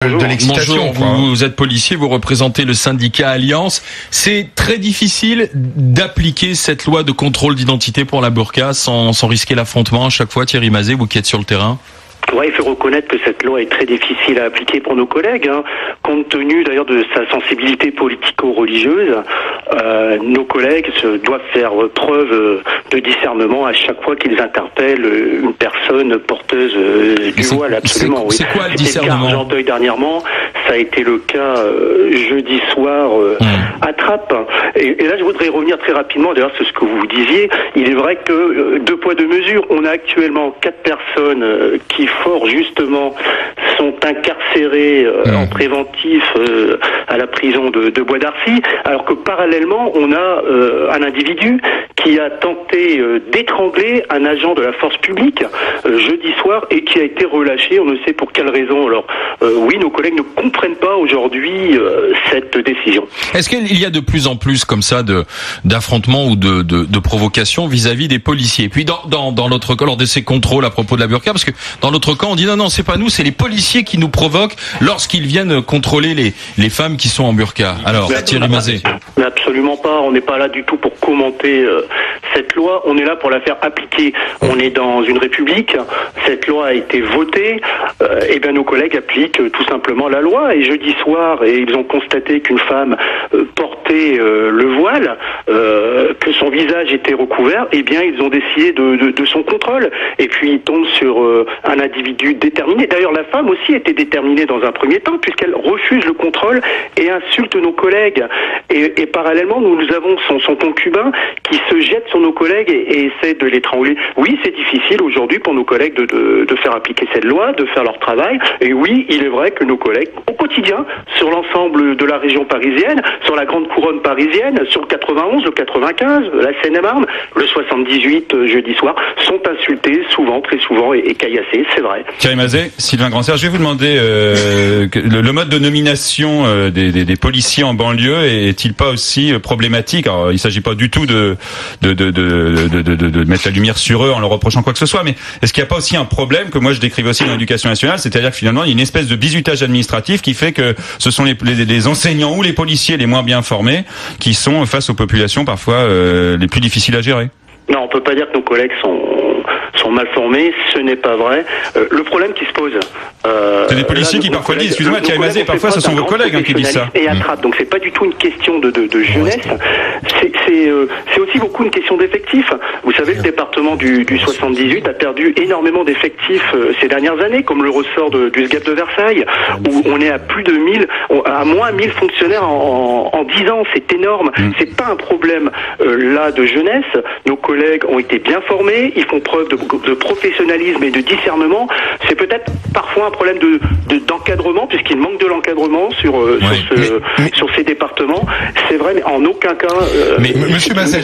de l'excitation. Bonjour, vous êtes policier, vous représentez le syndicat Alliance. C'est très difficile d'appliquer cette loi de contrôle d'identité pour la burqa sans risquer l'affrontement à chaque fois, Thierry Mazet, vous qui êtes sur le terrain. Ouais, il faut reconnaître que cette loi est très difficile à appliquer pour nos collègues, compte tenu d'ailleurs de sa sensibilité politico-religieuse. Nos collègues doivent faire preuve de discernement à chaque fois qu'ils interpellent une personne porteuse du voile, absolument. C'est quoi le discernement? C'était le cas à Argenteuil dernièrement, ça a été le cas jeudi soir à Trappes. Et là, je voudrais revenir très rapidement, d'ailleurs, sur ce que vous disiez. Il est vrai que deux poids, deux mesures. On a actuellement 4 personnes qui fort justement sont incarcérés en préventif à la prison de Bois d'Arcy, alors que parallèlement on a un individu qui a tenté d'étrangler un agent de la force publique jeudi soir et qui a été relâché, on ne sait pour quelle raison. Alors oui, nos collègues ne comprennent pas aujourd'hui cette décision. Est-ce qu'il y a de plus en plus comme ça d'affrontements ou de provocations vis-à-vis des policiers? Et puis dans l'autre cas, lors de ces contrôles à propos de la burqa, parce que dans l'autre cas on dit non, c'est pas nous, c'est les policiers qui nous provoquent lorsqu'ils viennent contrôler les femmes qui sont en burqa. Alors, Thierry Mazet. Absolument pas, on n'est pas là du tout pour commenter cette loi, on est là pour la faire appliquer. On est dans une république, cette loi a été votée, et bien nos collègues appliquent tout simplement la loi. Et jeudi soir, et ils ont constaté qu'une femme portait le voile, que son visage était recouvert, et bien ils ont décidé de son contrôle. Et puis ils tombent sur un individu déterminé. D'ailleurs, la femme aussi était déterminée dans un premier temps, puisqu'elle refuse le contrôle et insulte nos collègues. Et parallèlement, nous avons son concubin qui se jette sur nos collègues et essaie de l'étrangler. Oui, c'est difficile aujourd'hui pour nos collègues de faire appliquer cette loi, de faire leur travail. Et oui, il est vrai que nos collègues, au quotidien, sur l'ensemble de la région parisienne, sur la grande couronne parisienne, sur le 91, le 95, la Seine-et-Marne, le 78 jeudi soir, sont insultés souvent, très souvent, et caillassés, c'est vrai. Thierry Mazet, Sylvain Grandserre, je vais vous demander le mode de nomination des policiers en banlieue est-il pas aussi problématique? Alors, il s'agit pas du tout de mettre la lumière sur eux en leur reprochant quoi que ce soit, mais est-ce qu'il n'y a pas aussi un problème que moi je décrivais aussi dans l'éducation nationale, c'est-à-dire que finalement il y a une espèce de bizutage administratif qui fait que ce sont les enseignants ou les policiers les moins bien formés qui sont face aux populations parfois les plus difficiles à gérer? Non, on peut pas dire que nos collègues sont mal formés, ce n'est pas vrai. Le problème qui se pose... c'est des policiers qui parfois disent, excusez-moi Thierry Mazet, parfois ce sont vos collègues qui disent ça. Et attrape, donc c'est pas du tout une question de jeunesse, c'est aussi beaucoup une question d'effectifs. Vous savez, le département du 78 a perdu énormément d'effectifs ces dernières années, comme le ressort du SGAP de Versailles, où on est à plus de 1000, à moins 1000 fonctionnaires en 10 ans, c'est énorme. C'est pas un problème là de jeunesse, nos collègues ont été bien formés, ils font preuve de professionnalisme et de discernement. C'est peut-être parfois un problème d'encadrement, puisqu'il manque de l'encadrement sur ces départements. C'est vrai, mais en aucun cas Monsieur Mazet,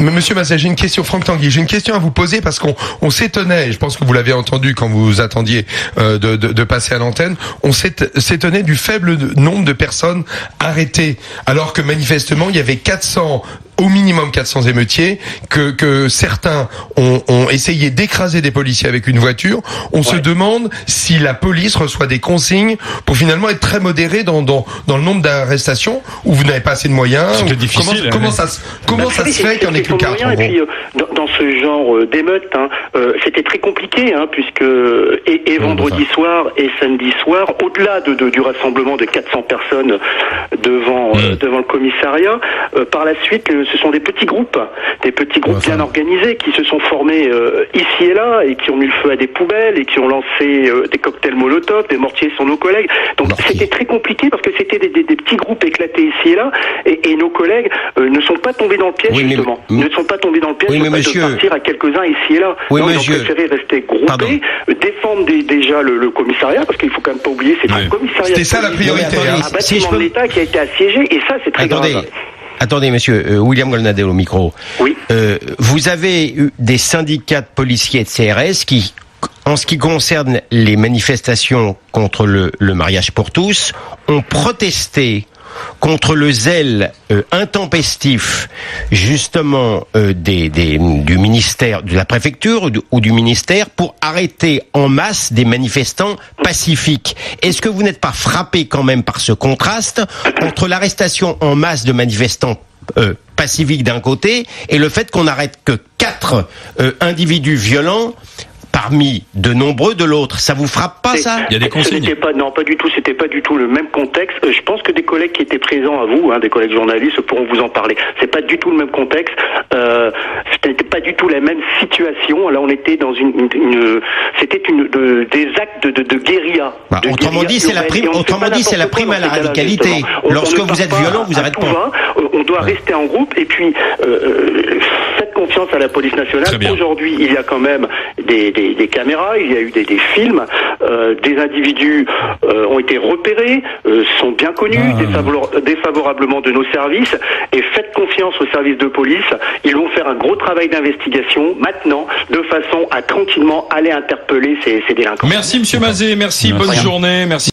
Monsieur Mazet, j'ai une question, Franck Tanguy, j'ai une question à vous poser parce qu'on s'étonnait, je pense que vous l'avez entendu quand vous attendiez de passer à l'antenne, on s'étonnait du faible nombre de personnes arrêtées, alors que manifestement il y avait au minimum 400 émeutiers, que certains ont essayé d'écraser des policiers avec une voiture. On se demande si la police reçoit des consignes pour finalement être très modérée dans le nombre d'arrestations, ou vous n'avez pas assez de moyens. C'est difficile. Comment ça se fait qu'il n'y en ait que 4 et puis dans ce genre d'émeute, c'était très compliqué, puisque et vendredi soir et samedi soir, au-delà du rassemblement de 400 personnes devant le commissariat, par la suite, ce sont des petits groupes bien organisés qui se sont formés ici et là et qui ont mis le feu à des poubelles et qui ont lancé des cocktails Molotov, des mortiers sur nos collègues. Donc c'était très compliqué parce que c'était des petits groupes éclatés ici et là et nos collègues ne sont pas tombés dans le piège justement. Ne sont pas tombés dans le piège de partir à quelques-uns ici et là. Oui, non, ils ont préféré rester groupés, défendre déjà le commissariat, parce qu'il faut quand même pas oublier, c'est un commissariat. C'était ça la priorité. Un bâtiment de l'État qui a été assiégé et ça c'est très grave. Attendez, monsieur William Golnadel au micro. Oui. Vous avez eu des syndicats de policiers de CRS qui, en ce qui concerne les manifestations contre le mariage pour tous, ont protesté contre le zèle intempestif, justement, du ministère, de la préfecture ou du ministère pour arrêter en masse des manifestants pacifiques. Est-ce que vous n'êtes pas frappé quand même par ce contraste entre l'arrestation en masse de manifestants pacifiques d'un côté et le fait qu'on n'arrête que 4 individus violents parmi de nombreux de l'autre? Ça vous frappe pas, ça? Il y a des consignes. Non, pas du tout. C'était pas du tout le même contexte. Je pense que des collègues qui étaient présents à vous, des collègues journalistes, pourront vous en parler. C'est pas du tout le même contexte. C'était pas du tout la même situation. Là, on était dans c'était des actes de guérilla. Autrement dit, c'est la prime. Autrement dit, c'est la prime à la radicalité. Lorsque vous êtes violent, vous arrêtez pas. On doit rester en groupe. Et puis, faites confiance à la police nationale. Aujourd'hui, il y a quand même des caméras, il y a eu des films, des individus ont été repérés, sont bien connus, défavorablement de nos services, et faites confiance aux services de police, ils vont faire un gros travail d'investigation maintenant, de façon à tranquillement aller interpeller ces délinquants. Merci Monsieur Mazet, merci, bonne journée, merci.